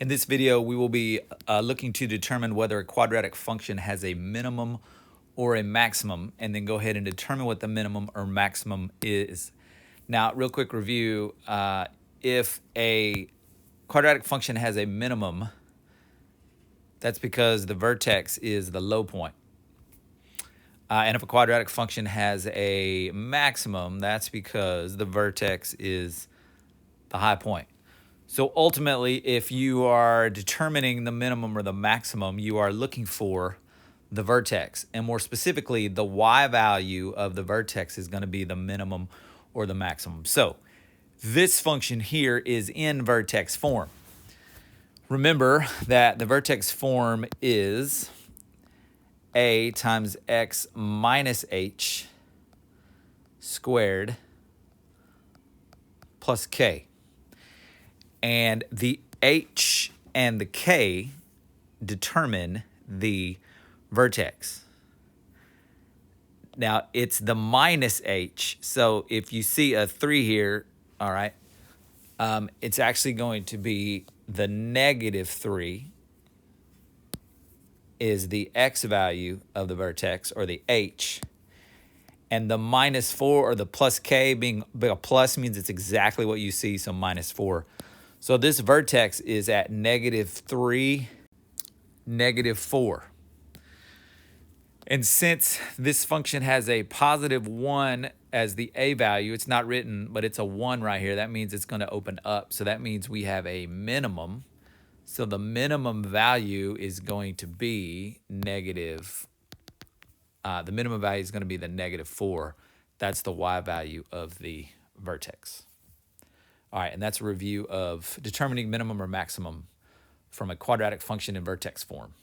In this video, we will be looking to determine whether a quadratic function has a minimum or a maximum, and then go ahead and determine what the minimum or maximum is. Now, real quick review, if a quadratic function has a minimum, that's because the vertex is the low point. And if a quadratic function has a maximum, that's because the vertex is the high point. So ultimately, if you are determining the minimum or the maximum, you are looking for the vertex. And more specifically, the y value of the vertex is going to be the minimum or the maximum. So this function here is in vertex form. Remember that the vertex form is a times x minus h squared plus k. And the h and the k determine the vertex. Now, it's the minus h, so if you see a 3 here, all right, it's actually going to be the negative 3 is the x value of the vertex, or the h, and the minus 4 or the plus k, being a plus means it's exactly what you see, so minus 4. So this vertex is at negative 3, negative 4. And since this function has a positive 1 as the a value, it's not written, but it's a 1 right here. That means it's going to open up. So that means we have a minimum. So the minimum value is going to be negative. The minimum value is going to be the negative 4. That's the y value of the vertex. All right, and that's a review of determining minimum or maximum from a quadratic function in vertex form.